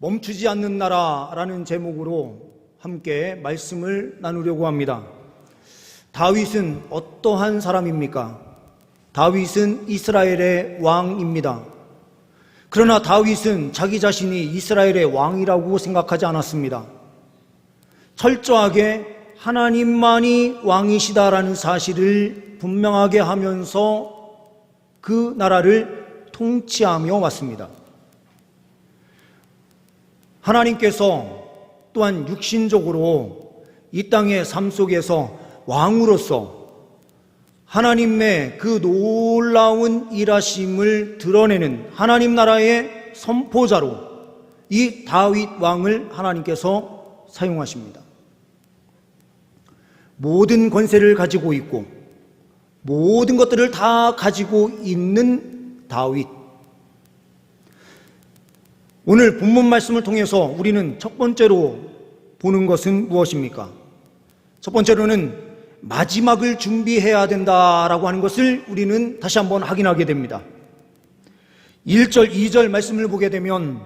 멈추지 않는 나라라는 제목으로 함께 말씀을 나누려고 합니다. 다윗은 어떠한 사람입니까? 다윗은 이스라엘의 왕입니다. 그러나 다윗은 자기 자신이 이스라엘의 왕이라고 생각하지 않았습니다. 철저하게 하나님만이 왕이시다라는 사실을 분명하게 하면서 그 나라를 통치하며 왔습니다. 하나님께서 또한 육신적으로 이 땅의 삶 속에서 왕으로서 하나님의 그 놀라운 일하심을 드러내는 하나님 나라의 선포자로 이 다윗 왕을 하나님께서 사용하십니다. 모든 권세를 가지고 있고 모든 것들을 다 가지고 있는 다윗. 오늘 본문 말씀을 통해서 우리는 첫 번째로 보는 것은 무엇입니까? 첫 번째로는 마지막을 준비해야 된다라고 하는 것을 우리는 다시 한번 확인하게 됩니다. 1절, 2절 말씀을 보게 되면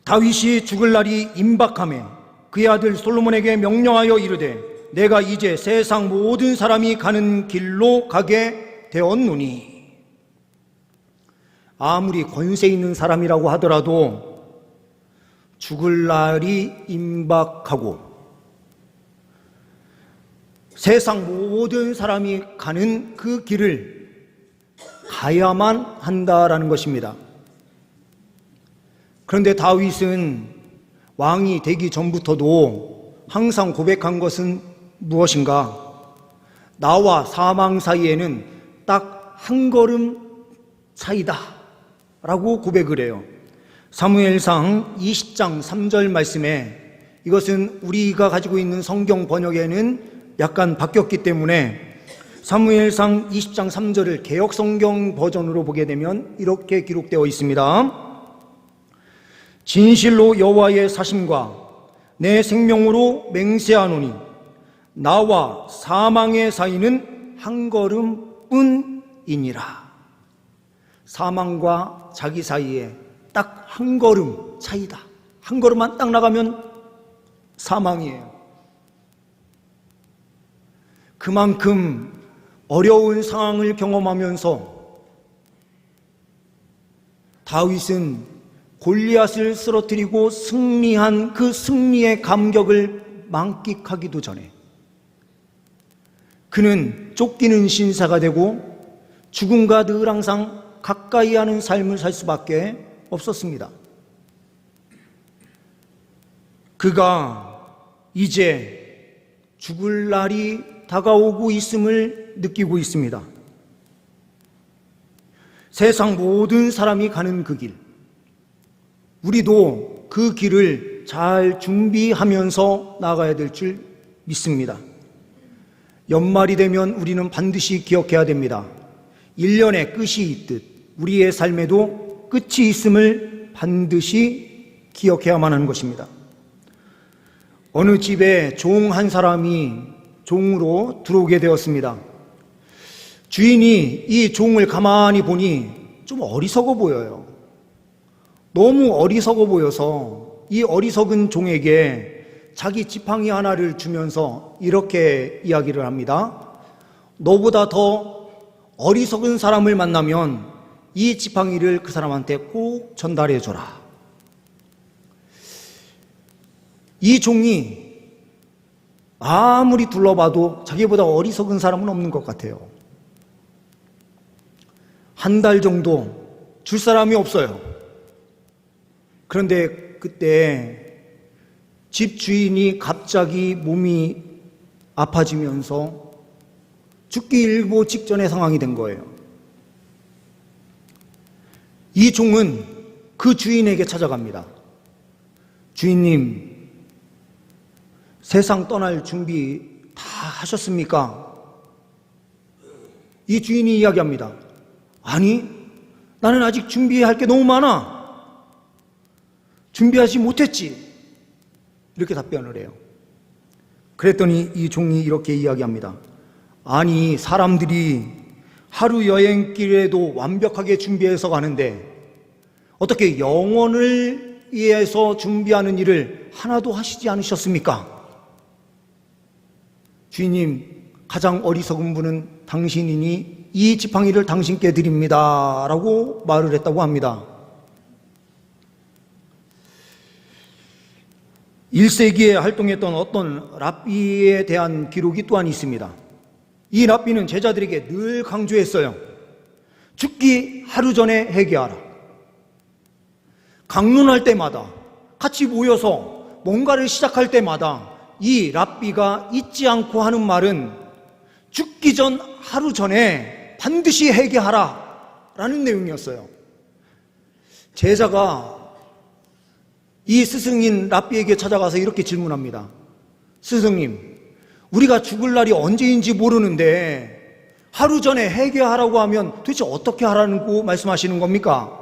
다윗이 죽을 날이 임박하매 그의 아들 솔로몬에게 명령하여 이르되 내가 이제 세상 모든 사람이 가는 길로 가게 되었노니. 아무리 권세 있는 사람이라고 하더라도 죽을 날이 임박하고 세상 모든 사람이 가는 그 길을 가야만 한다라는 것입니다. 그런데 다윗은 왕이 되기 전부터도 항상 고백한 것은 무엇인가? 나와 사망 사이에는 딱 한 걸음 차이다 라고 고백을 해요. 사무엘상 20장 3절 말씀에, 이것은 우리가 가지고 있는 성경 번역에는 약간 바뀌었기 때문에 사무엘상 20장 3절을 개역 성경 버전으로 보게 되면 이렇게 기록되어 있습니다. 진실로 여호와의 사심과 내 생명으로 맹세하노니 나와 사망의 사이는 한 걸음뿐이니라. 사망과 자기 사이에 딱 한 걸음 차이다. 한 걸음만 딱 나가면 사망이에요. 그만큼 어려운 상황을 경험하면서 다윗은 골리앗을 쓰러뜨리고 승리한 그 승리의 감격을 만끽하기도 전에 그는 쫓기는 신사가 되고 죽음과 늘 항상 가까이 하는 삶을 살 수밖에 없었습니다. 그가 이제 죽을 날이 다가오고 있음을 느끼고 있습니다. 세상 모든 사람이 가는 그 길, 우리도 그 길을 잘 준비하면서 나가야 될 줄 믿습니다. 연말이 되면 우리는 반드시 기억해야 됩니다. 1년의 끝이 있듯 우리의 삶에도 끝이 있음을 반드시 기억해야만 하는 것입니다. 어느 집에 종 한 사람이 종으로 들어오게 되었습니다. 주인이 이 종을 가만히 보니 좀 어리석어 보여요. 너무 어리석어 보여서 이 어리석은 종에게 자기 지팡이 하나를 주면서 이렇게 이야기를 합니다. 너보다 더 어리석은 사람을 만나면 이 지팡이를 그 사람한테 꼭 전달해 줘라. 이 종이 아무리 둘러봐도 자기보다 어리석은 사람은 없는 것 같아요. 한 달 정도 줄 사람이 없어요. 그런데 그때 집 주인이 갑자기 몸이 아파지면서 죽기 일보 직전의 상황이 된 거예요. 이 종은 그 주인에게 찾아갑니다. 주인님, 세상 떠날 준비 다 하셨습니까? 이 주인이 이야기합니다. 아니, 나는 아직 준비할 게 너무 많아. 준비하지 못했지. 이렇게 답변을 해요. 그랬더니 이 종이 이렇게 이야기합니다. 아니, 사람들이 하루 여행길에도 완벽하게 준비해서 가는데 어떻게 영혼을 위해서 준비하는 일을 하나도 하시지 않으셨습니까? 주인님, 가장 어리석은 분은 당신이니 이 지팡이를 당신께 드립니다 라고 말을 했다고 합니다. 1세기에 활동했던 어떤 랍비에 대한 기록이 또한 있습니다. 이 랍비는 제자들에게 늘 강조했어요. 죽기 하루 전에 회개하라. 강론할 때마다, 같이 모여서 뭔가를 시작할 때마다 이 랍비가 잊지 않고 하는 말은 죽기 전 하루 전에 반드시 회개하라 라는 내용이었어요. 제자가 이 스승인 랍비에게 찾아가서 이렇게 질문합니다. 스승님, 우리가 죽을 날이 언제인지 모르는데 하루 전에 회개하라고 하면 도대체 어떻게 하라고 말씀하시는 겁니까?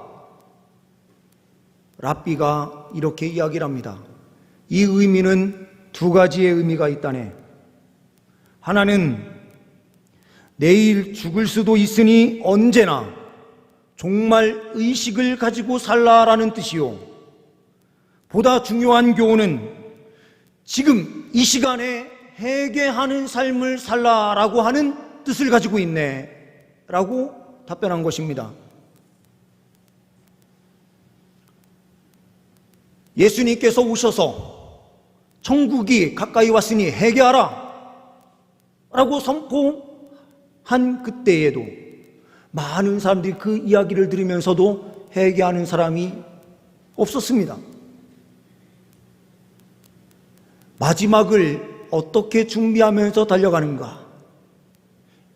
랍비가 이렇게 이야기를 합니다. 이 의미는 두 가지의 의미가 있다네. 하나는 내일 죽을 수도 있으니 언제나 종말 의식을 가지고 살라라는 뜻이요, 보다 중요한 교훈은 지금 이 시간에 회개하는 삶을 살라라고 하는 뜻을 가지고 있네 라고 답변한 것입니다. 예수님께서 오셔서 천국이 가까이 왔으니 회개하라 라고 선포한 그때에도 많은 사람들이 그 이야기를 들으면서도 회개하는 사람이 없었습니다. 마지막을 어떻게 준비하면서 달려가는가,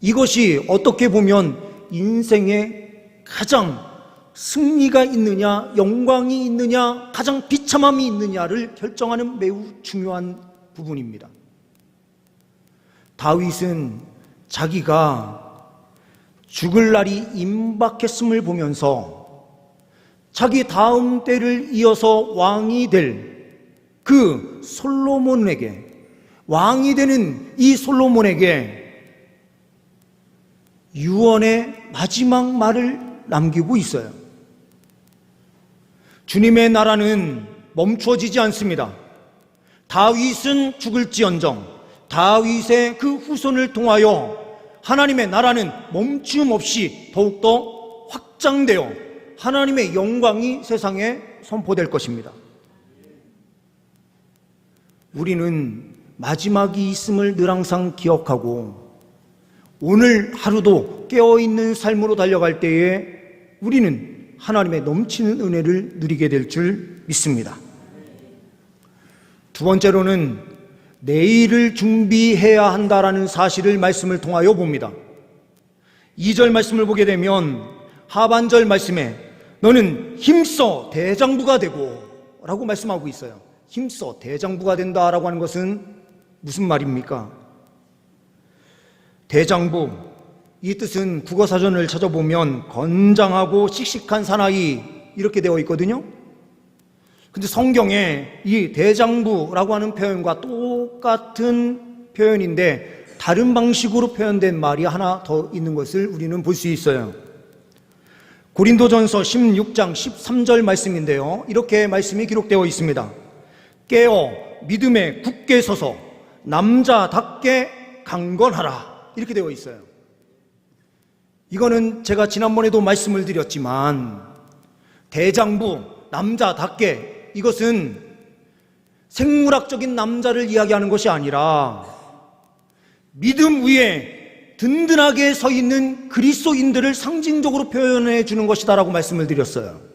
이것이 어떻게 보면 인생의 가장 승리가 있느냐, 영광이 있느냐, 가장 비참함이 있느냐를 결정하는 매우 중요한 부분입니다. 다윗은 자기가 죽을 날이 임박했음을 보면서 자기 다음 때를 이어서 왕이 될 그 솔로몬에게, 왕이 되는 이 솔로몬에게 유언의 마지막 말을 남기고 있어요. 주님의 나라는 멈춰지지 않습니다. 다윗은 죽을지언정 다윗의 그 후손을 통하여 하나님의 나라는 멈춤 없이 더욱더 확장되어 하나님의 영광이 세상에 선포될 것입니다. 우리는 마지막이 있음을 늘 항상 기억하고 오늘 하루도 깨어있는 삶으로 달려갈 때에 우리는 하나님의 넘치는 은혜를 누리게 될 줄 믿습니다. 두 번째로는 내일을 준비해야 한다라는 사실을 말씀을 통하여 봅니다. 2절 말씀을 보게 되면 하반절 말씀에 너는 힘써 대장부가 되고 라고 말씀하고 있어요. 힘써 대장부가 된다라고 하는 것은 무슨 말입니까? 대장부, 이 뜻은 국어사전을 찾아보면 건장하고 씩씩한 사나이 이렇게 되어 있거든요. 근데 성경에 이 대장부라고 하는 표현과 똑같은 표현인데 다른 방식으로 표현된 말이 하나 더 있는 것을 우리는 볼 수 있어요. 고린도전서 16장 13절 말씀인데요, 이렇게 말씀이 기록되어 있습니다. 깨어 믿음에 굳게 서서 남자답게 강건하라, 이렇게 되어 있어요. 이거는 제가 지난번에도 말씀을 드렸지만 대장부, 남자답게, 이것은 생물학적인 남자를 이야기하는 것이 아니라 믿음 위에 든든하게 서 있는 그리스도인들을 상징적으로 표현해 주는 것이다라고 말씀을 드렸어요.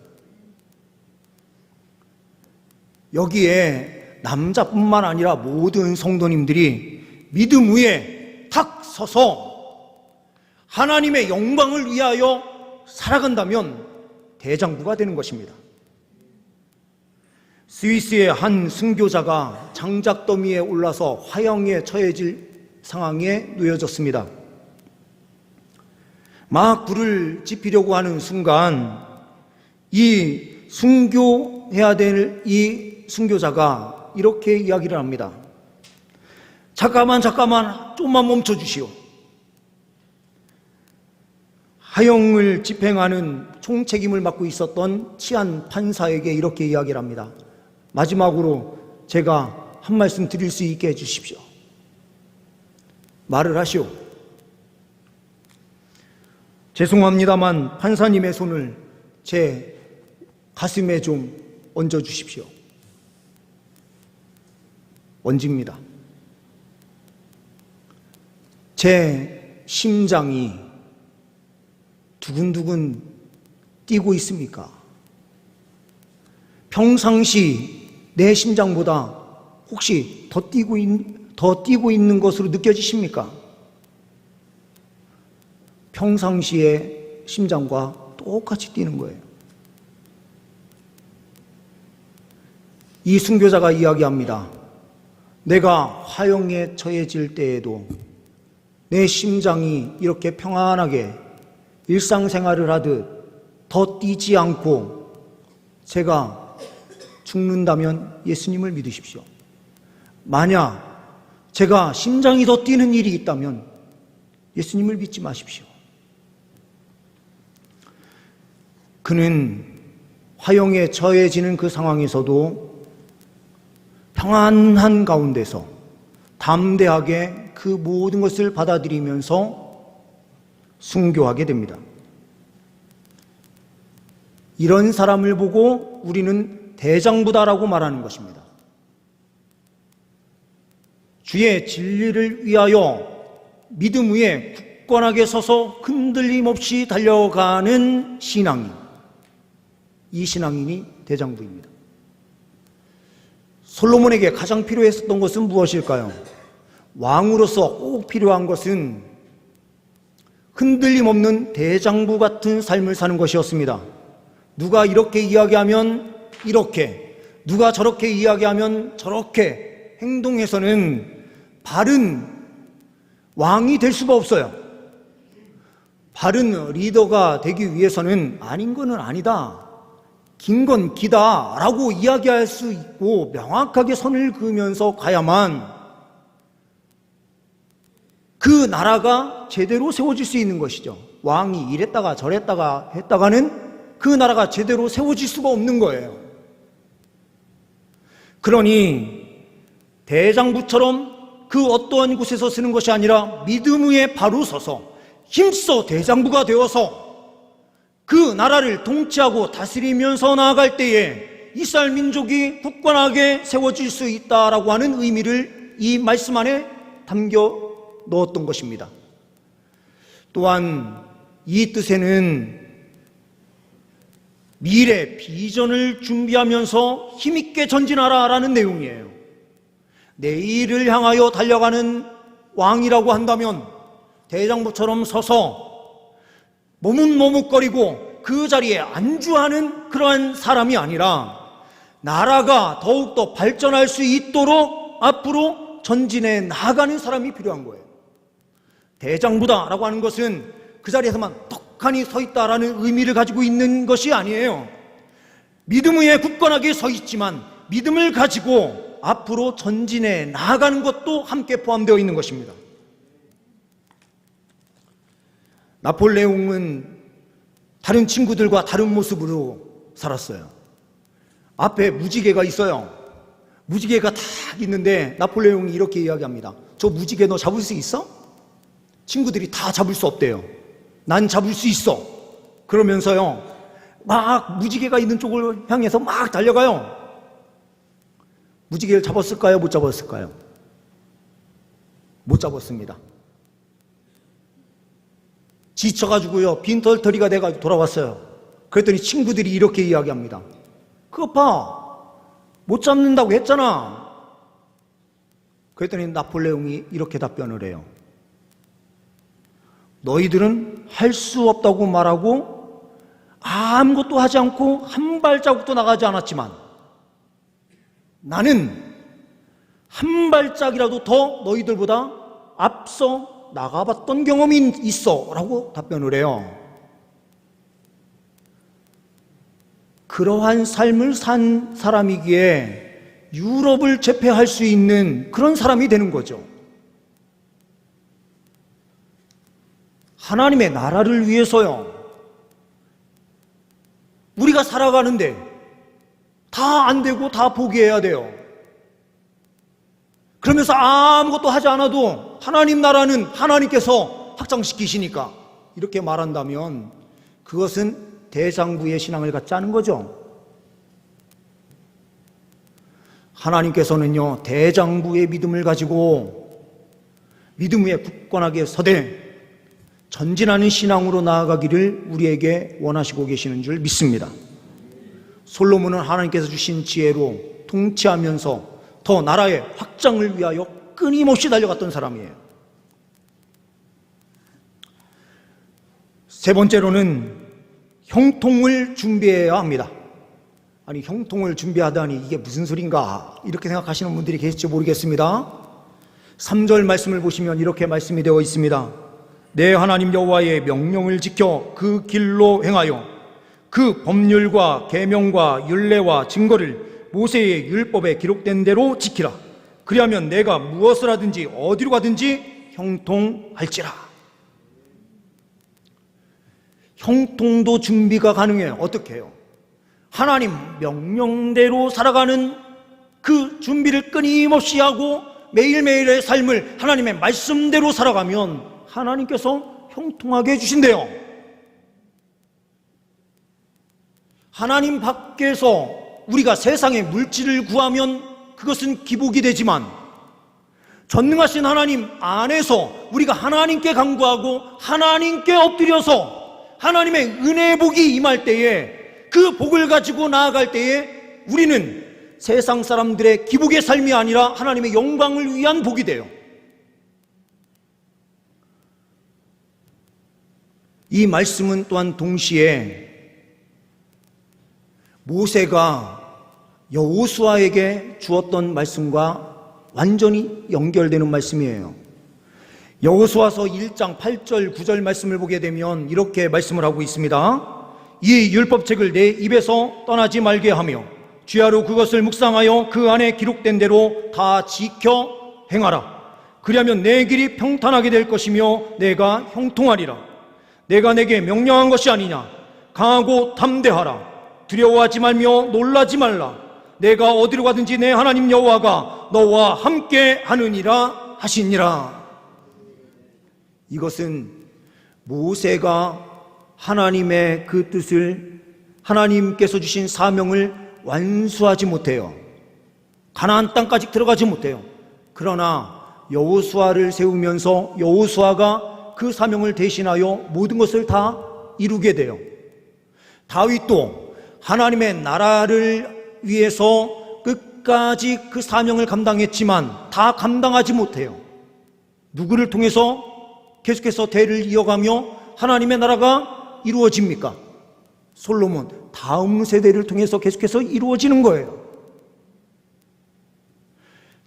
여기에 남자뿐만 아니라 모든 성도님들이 믿음 위에 탁 서서 하나님의 영광을 위하여 살아간다면 대장부가 되는 것입니다. 스위스의 한 순교자가 장작더미에 올라서 화형에 처해질 상황에 놓여졌습니다. 막 불을 지피려고 하는 순간 이 순교해야 될 이 순교자가 이렇게 이야기를 합니다. 잠깐만, 좀만 멈춰 주시오. 하형을 집행하는 총책임을 맡고 있었던 치안 판사에게 이렇게 이야기를 합니다. 마지막으로 제가 한 말씀 드릴 수 있게 해주십시오. 말을 하시오. 죄송합니다만 판사님의 손을 제 가슴에 좀 얹어주십시오. 얹습니다. 제 심장이 두근두근 뛰고 있습니까? 평상시 내 심장보다 혹시 더 뛰고 있는 것으로 느껴지십니까? 평상시의 심장과 똑같이 뛰는 거예요. 이 순교자가 이야기합니다. 내가 화형에 처해질 때에도 내 심장이 이렇게 평안하게 일상생활을 하듯 더 뛰지 않고 제가 죽는다면 예수님을 믿으십시오. 만약 제가 심장이 더 뛰는 일이 있다면 예수님을 믿지 마십시오. 그는 화형에 처해지는 그 상황에서도 평안한 가운데서 담대하게 그 모든 것을 받아들이면서 순교하게 됩니다. 이런 사람을 보고 우리는 대장부다라고 말하는 것입니다. 주의 진리를 위하여 믿음 위에 굳건하게 서서 흔들림 없이 달려가는 신앙인, 이 신앙인이 대장부입니다. 솔로몬에게 가장 필요했었던 것은 무엇일까요? 왕으로서 꼭 필요한 것은 흔들림 없는 대장부 같은 삶을 사는 것이었습니다. 누가 이렇게 이야기하면 이렇게, 누가 저렇게 이야기하면 저렇게 행동해서는 바른 왕이 될 수가 없어요. 바른 리더가 되기 위해서는 아닌 거는 아니다, 긴 건 기다 라고 이야기할 수 있고 명확하게 선을 그으면서 가야만 그 나라가 제대로 세워질 수 있는 것이죠. 왕이 이랬다가 저랬다가 했다가는 그 나라가 제대로 세워질 수가 없는 거예요. 그러니 대장부처럼 그 어떠한 곳에서 쓰는 것이 아니라 믿음 위에 바로 서서 힘써 대장부가 되어서 그 나라를 통치하고 다스리면서 나아갈 때에 이스라엘 민족이 굳건하게 세워질 수 있다라고 하는 의미를 이 말씀 안에 담겨 넣었던 것입니다. 또한 이 뜻에는 미래 비전을 준비하면서 힘있게 전진하라라는 내용이에요. 내일을 향하여 달려가는 왕이라고 한다면 대장부처럼 서서 머뭇머뭇거리고 그 자리에 안주하는 그러한 사람이 아니라 나라가 더욱더 발전할 수 있도록 앞으로 전진해 나가는 사람이 필요한 거예요. 대장부다라고 하는 것은 그 자리에서만 떡하니 서 있다라는 의미를 가지고 있는 것이 아니에요. 믿음 위에 굳건하게 서 있지만 믿음을 가지고 앞으로 전진해 나아가는 것도 함께 포함되어 있는 것입니다. 나폴레옹은 다른 친구들과 다른 모습으로 살았어요. 앞에 무지개가 있어요. 무지개가 딱 있는데 나폴레옹이 이렇게 이야기합니다. 저 무지개 너 잡을 수 있어? 친구들이 다 잡을 수 없대요. 난 잡을 수 있어. 그러면서요 막 무지개가 있는 쪽을 향해서 막 달려가요. 무지개를 잡았을까요? 못 잡았을까요? 못 잡았습니다. 지쳐가지고요 빈털터리가 돼가지고 돌아왔어요. 그랬더니 친구들이 이렇게 이야기합니다. 그거 봐, 못 잡는다고 했잖아. 그랬더니 나폴레옹이 이렇게 답변을 해요. 너희들은 할 수 없다고 말하고 아무것도 하지 않고 한 발자국도 나가지 않았지만 나는 한 발짝이라도 더 너희들보다 앞서 나가봤던 경험이 있어 라고 답변을 해요. 그러한 삶을 산 사람이기에 유럽을 제패할 수 있는 그런 사람이 되는 거죠. 하나님의 나라를 위해서요. 우리가 살아가는데 다 안 되고 다 포기해야 돼요. 그러면서 아무것도 하지 않아도 하나님 나라는 하나님께서 확장시키시니까 이렇게 말한다면 그것은 대장부의 신앙을 갖지 않은 거죠. 하나님께서는요, 대장부의 믿음을 가지고 믿음 위에 굳건하게 서되 전진하는 신앙으로 나아가기를 우리에게 원하시고 계시는 줄 믿습니다. 솔로몬은 하나님께서 주신 지혜로 통치하면서 더 나라의 확장을 위하여 끊임없이 달려갔던 사람이에요. 세 번째로는 형통을 준비해야 합니다. 아니, 형통을 준비하다니 이게 무슨 소린가 이렇게 생각하시는 분들이 계실지 모르겠습니다. 3절 말씀을 보시면 이렇게 말씀이 되어 있습니다. 내 하나님 여호와의 명령을 지켜 그 길로 행하여 그 법률과 계명과 율례와 증거를 모세의 율법에 기록된 대로 지키라. 그리하면 내가 무엇을 하든지 어디로 가든지 형통할지라. 형통도 준비가 가능해요. 어떻게 해요? 하나님 명령대로 살아가는 그 준비를 끊임없이 하고 매일매일의 삶을 하나님의 말씀대로 살아가면 하나님께서 형통하게 해주신대요. 하나님 밖에서 우리가 세상의 물질을 구하면 그것은 기복이 되지만 전능하신 하나님 안에서 우리가 하나님께 간구하고 하나님께 엎드려서 하나님의 은혜의 복이 임할 때에 그 복을 가지고 나아갈 때에 우리는 세상 사람들의 기복의 삶이 아니라 하나님의 영광을 위한 복이 돼요. 이 말씀은 또한 동시에 모세가 여호수아에게 주었던 말씀과 완전히 연결되는 말씀이에요. 여호수아서 1장 8절 9절 말씀을 보게 되면 이렇게 말씀을 하고 있습니다. 이 율법책을 내 입에서 떠나지 말게 하며 주야로 그것을 묵상하여 그 안에 기록된 대로 다 지켜 행하라. 그리하면 내 길이 평탄하게 될 것이며 내가 형통하리라. 내가 내게 명령한 것이 아니냐. 강하고 담대하라. 두려워하지 말며 놀라지 말라. 내가 어디로 가든지 내 하나님 여호와가 너와 함께 하느니라 하시니라. 이것은 모세가 하나님의 그 뜻을, 하나님께서 주신 사명을 완수하지 못해요. 가나안 땅까지 들어가지 못해요. 그러나 여호수아를 세우면서 여호수아가 그 사명을 대신하여 모든 것을 다 이루게 돼요. 다윗도 하나님의 나라를 위해서 끝까지 그 사명을 감당했지만 다 감당하지 못해요. 누구를 통해서 계속해서 대를 이어가며 하나님의 나라가 이루어집니까? 솔로몬, 다음 세대를 통해서 계속해서 이루어지는 거예요.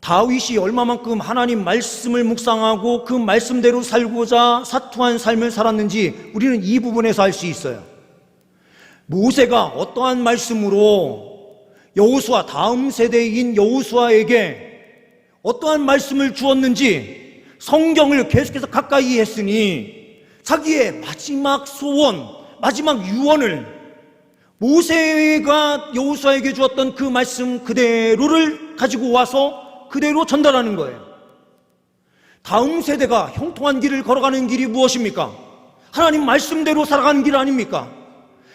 다윗이 얼마만큼 하나님 말씀을 묵상하고 그 말씀대로 살고자 사투한 삶을 살았는지 우리는 이 부분에서 알 수 있어요. 모세가 어떠한 말씀으로 여호수아, 다음 세대인 여호수아에게 어떠한 말씀을 주었는지 성경을 계속해서 가까이 했으니 자기의 마지막 소원, 마지막 유언을 모세가 여호수아에게 주었던 그 말씀 그대로를 가지고 와서 그대로 전달하는 거예요. 다음 세대가 형통한 길을 걸어가는 길이 무엇입니까? 하나님 말씀대로 살아가는 길 아닙니까?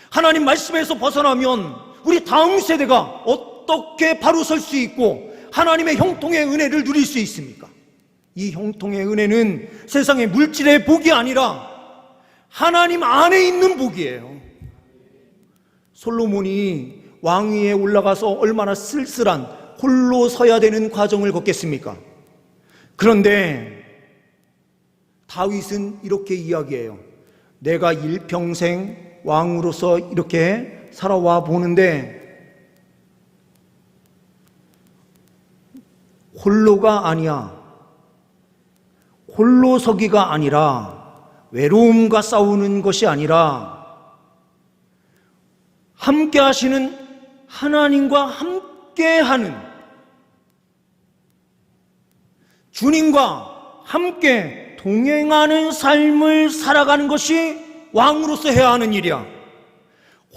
하나님 말씀에서 벗어나면 우리 다음 세대가 어떻게 바로 설 수 있고 하나님의 형통의 은혜를 누릴 수 있습니까? 이 형통의 은혜는 세상의 물질의 복이 아니라 하나님 안에 있는 복이에요. 솔로몬이 왕위에 올라가서 얼마나 쓸쓸한 홀로 서야 되는 과정을 겪겠습니까? 그런데 다윗은 이렇게 이야기해요. 내가 일평생 왕으로서 이렇게 살아와 보는데 홀로가 아니야. 홀로 서기가 아니라 외로움과 싸우는 것이 아니라 함께 하시는 하나님과 함께 하는 주님과 함께 동행하는 삶을 살아가는 것이 왕으로서 해야 하는 일이야.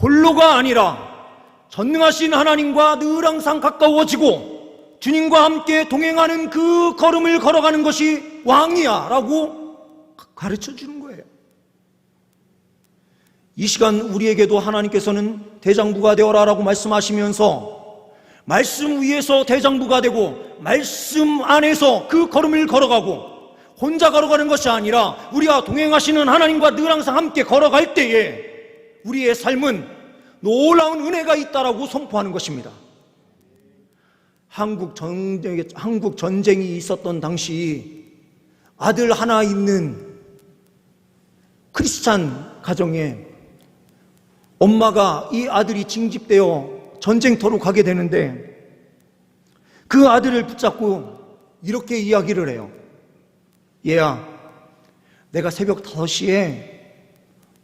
홀로가 아니라 전능하신 하나님과 늘 항상 가까워지고 주님과 함께 동행하는 그 걸음을 걸어가는 것이 왕이야 라고 가르쳐 주는 거예요. 이 시간 우리에게도 하나님께서는 대장부가 되어라 라고 말씀하시면서 말씀 위에서 대장부가 되고 말씀 안에서 그 걸음을 걸어가고 혼자 걸어가는 것이 아니라 우리가 동행하시는 하나님과 늘 항상 함께 걸어갈 때에 우리의 삶은 놀라운 은혜가 있다라고 선포하는 것입니다. 한국 전쟁이 있었던 당시 아들 하나 있는 크리스찬 가정에 엄마가 이 아들이 징집되어 전쟁터로 가게 되는데 그 아들을 붙잡고 이렇게 이야기를 해요. 얘야, 내가 새벽 5시에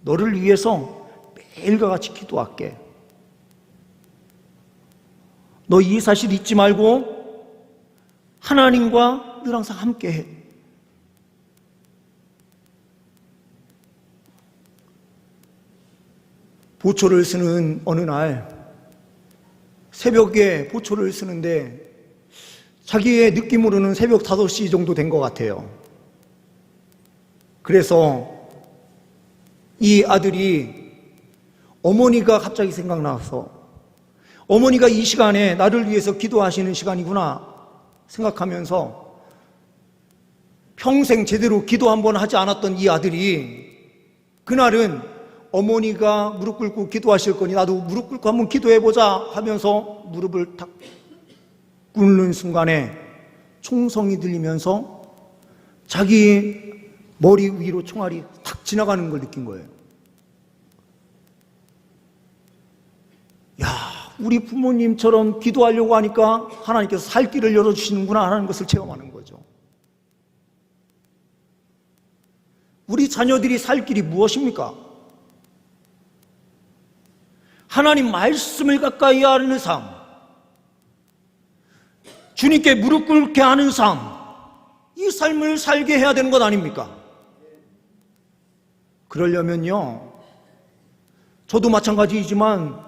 너를 위해서 매일과 같이 기도할게. 너 이 사실 잊지 말고 하나님과 늘 항상 함께해. 보초를 쓰는 어느 날 새벽에 보초를 쓰는데 자기의 느낌으로는 새벽 5시 정도 된 것 같아요. 그래서 이 아들이 어머니가 갑자기 생각나서 어머니가 이 시간에 나를 위해서 기도하시는 시간이구나 생각하면서 평생 제대로 기도 한번 하지 않았던 이 아들이 그날은 어머니가 무릎 꿇고 기도하실 거니 나도 무릎 꿇고 한번 기도해보자 하면서 무릎을 탁 꿇는 순간에 총성이 들리면서 자기 머리 위로 총알이 탁 지나가는 걸 느낀 거예요. 야, 우리 부모님처럼 기도하려고 하니까 하나님께서 살 길을 열어주시는구나 하는 것을 체험하는 거죠. 우리 자녀들이 살 길이 무엇입니까? 하나님 말씀을 가까이 하는 삶, 주님께 무릎 꿇게 하는 삶, 이 삶을 살게 해야 되는 것 아닙니까? 그러려면요, 저도 마찬가지이지만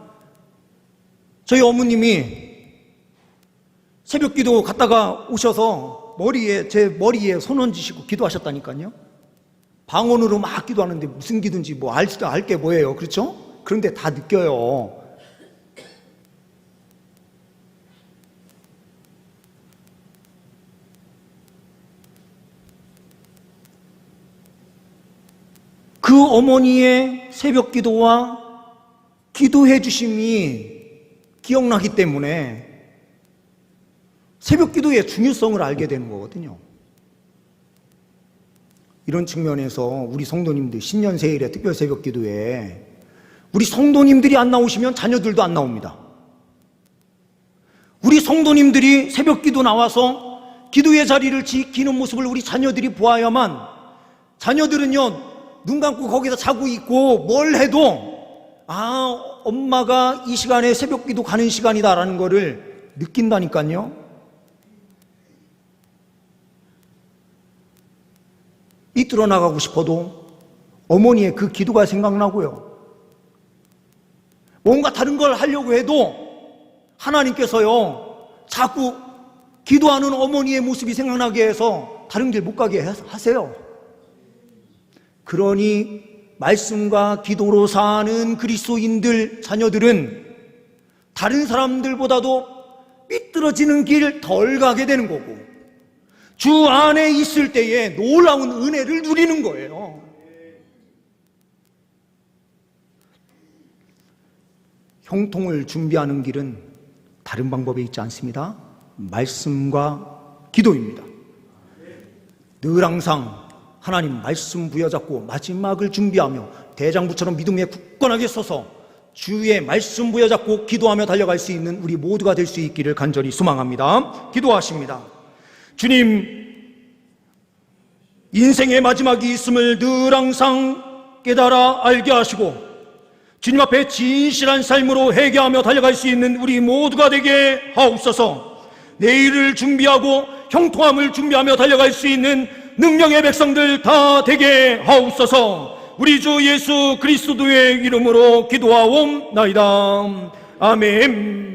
저희 어머님이 새벽 기도 갔다가 오셔서 제 머리에 손 얹으시고 기도하셨다니까요. 방언으로 막 기도하는데 무슨 기도인지 뭐 알 게 뭐예요, 그렇죠? 그런데 다 느껴요. 그 어머니의 새벽 기도와 기도해 주심이 기억나기 때문에 새벽 기도의 중요성을 알게 되는 거거든요. 이런 측면에서 우리 성도님들 신년세일의 특별 새벽 기도에 우리 성도님들이 안 나오시면 자녀들도 안 나옵니다. 우리 성도님들이 새벽 기도 나와서 기도의 자리를 지키는 모습을 우리 자녀들이 보아야만 자녀들은요, 눈 감고 거기다 자고 있고 뭘 해도 엄마가 이 시간에 새벽 기도 가는 시간이다라는 거를 느낀다니까요. 이끌어 나가고 싶어도 어머니의 그 기도가 생각나고요. 뭔가 다른 걸 하려고 해도 하나님께서요, 자꾸 기도하는 어머니의 모습이 생각나게 해서 다른 길 못 가게 하세요. 그러니 말씀과 기도로 사는 그리스도인들 자녀들은 다른 사람들보다도 삐뚤어지는 길 덜 가게 되는 거고 주 안에 있을 때에 놀라운 은혜를 누리는 거예요. 형통을 준비하는 길은 다른 방법이 있지 않습니다. 말씀과 기도입니다. 늘 항상 하나님 말씀 부여잡고 마지막을 준비하며 대장부처럼 믿음에 굳건하게 서서 주의 말씀 부여잡고 기도하며 달려갈 수 있는 우리 모두가 될 수 있기를 간절히 소망합니다. 기도하십니다. 주님, 인생의 마지막이 있음을 늘 항상 깨달아 알게 하시고 주님 앞에 진실한 삶으로 회개하며 달려갈 수 있는 우리 모두가 되게 하옵소서. 내일을 준비하고 형통함을 준비하며 달려갈 수 있는 능력의 백성들 다 되게 하옵소서. 우리 주 예수 그리스도의 이름으로 기도하옵나이다. 아멘.